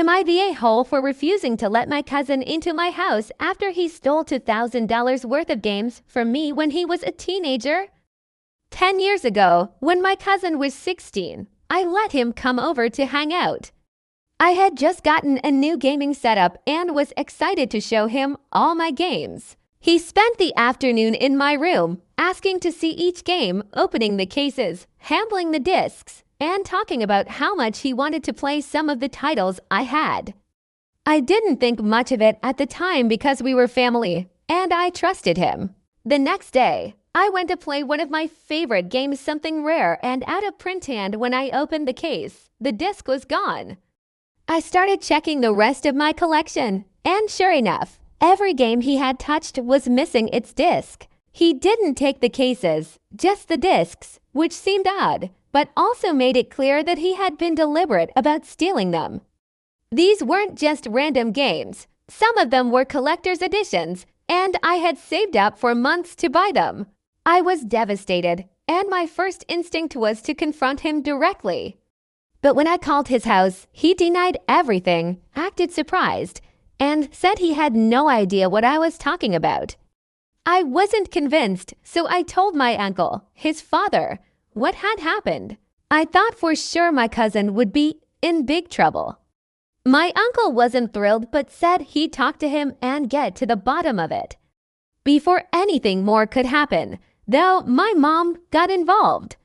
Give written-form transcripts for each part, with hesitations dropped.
Am I the a-hole for refusing to let my cousin into my house after he stole $2,000 worth of games from me when he was a teenager? 10 years ago, when my cousin was 16, I let him come over to hang out. I had just gotten a new gaming setup and was excited to show him all my games. He spent the afternoon in my room, asking to see each game, opening the cases, handling the discs, and talking about how much he wanted to play some of the titles I had. I didn't think much of it at the time because we were family, and I trusted him. The next day, I went to play one of my favorite games, something rare and out of print, and when I opened the case, the disc was gone. I started checking the rest of my collection, and sure enough, every game he had touched was missing its disc. He didn't take the cases, just the discs, which seemed odd, but also made it clear that he had been deliberate about stealing them. These weren't just random games. Some of them were collector's editions, and I had saved up for months to buy them. I was devastated, and my first instinct was to confront him directly. But when I called his house, he denied everything, acted surprised, and said he had no idea what I was talking about. I wasn't convinced, so I told my uncle, his father, what had happened. I thought for sure my cousin would be in big trouble. My uncle wasn't thrilled but said he'd talk to him and get to the bottom of it. Before anything more could happen, though, my mom got involved.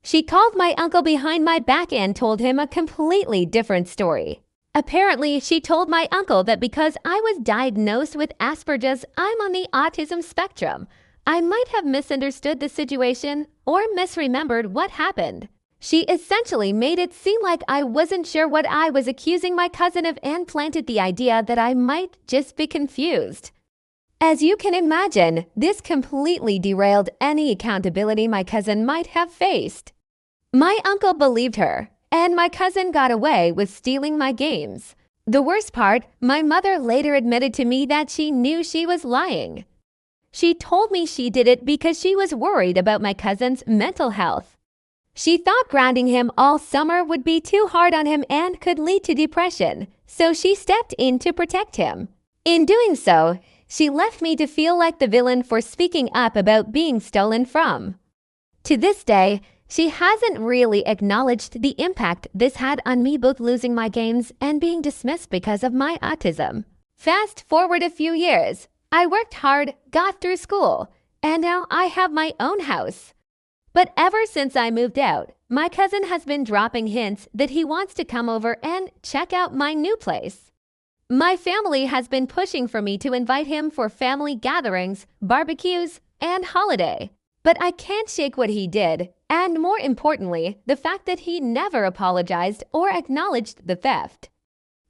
She called my uncle behind my back and told him a completely different story. Apparently, she told my uncle that because I was diagnosed with Asperger's, I'm on the autism spectrum. I might have misunderstood the situation or misremembered what happened. She essentially made it seem like I wasn't sure what I was accusing my cousin of and planted the idea that I might just be confused. As you can imagine, this completely derailed any accountability my cousin might have faced. My uncle believed her, and my cousin got away with stealing my games. The worst part, my mother later admitted to me that she knew she was lying. She told me she did it because she was worried about my cousin's mental health. She thought grounding him all summer would be too hard on him and could lead to depression, so she stepped in to protect him. In doing so, she left me to feel like the villain for speaking up about being stolen from. To this day, she hasn't really acknowledged the impact this had on me, both losing my games and being dismissed because of my autism. Fast forward a few years, I worked hard, got through school, and now I have my own house. But ever since I moved out, my cousin has been dropping hints that he wants to come over and check out my new place. My family has been pushing for me to invite him for family gatherings, barbecues, and holiday. But I can't shake what he did, and more importantly, the fact that he never apologized or acknowledged the theft.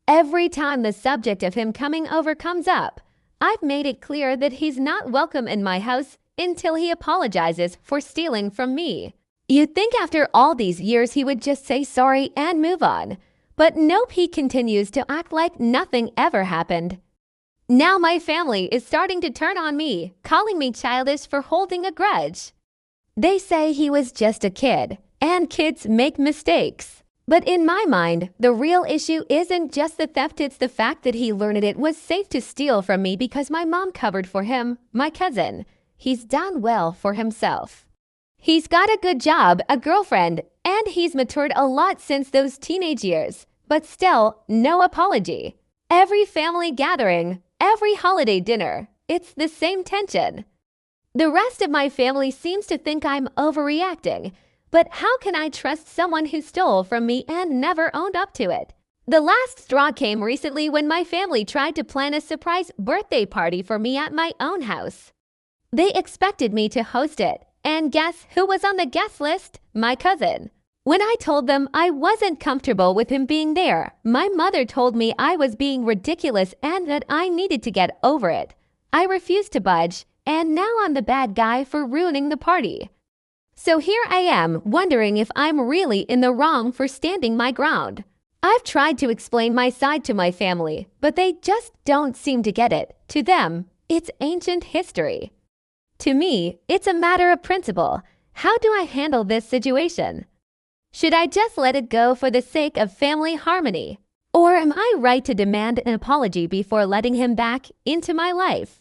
Every time the subject of him coming over comes up, I've made it clear that he's not welcome in my house until he apologizes for stealing from me. You'd think after all these years he would just say sorry and move on. But nope, he continues to act like nothing ever happened. Now my family is starting to turn on me, calling me childish for holding a grudge. They say he was just a kid, and kids make mistakes. But in my mind, the real issue isn't just the theft, it's the fact that he learned it was safe to steal from me because my mom covered for him, my cousin. He's done well for himself. He's got a good job, a girlfriend, and he's matured a lot since those teenage years. But still, no apology. Every family gathering, every holiday dinner, it's the same tension. The rest of my family seems to think I'm overreacting, but how can I trust someone who stole from me and never owned up to it? The last straw came recently when my family tried to plan a surprise birthday party for me at my own house. They expected me to host it, and guess who was on the guest list? My cousin. When I told them I wasn't comfortable with him being there, my mother told me I was being ridiculous and that I needed to get over it. I refused to budge, and now I'm the bad guy for ruining the party. So here I am, wondering if I'm really in the wrong for standing my ground. I've tried to explain my side to my family, but they just don't seem to get it. To them, it's ancient history. To me, it's a matter of principle. How do I handle this situation? Should I just let it go for the sake of family harmony? Or Or am I right to demand an apology before letting him back into my life?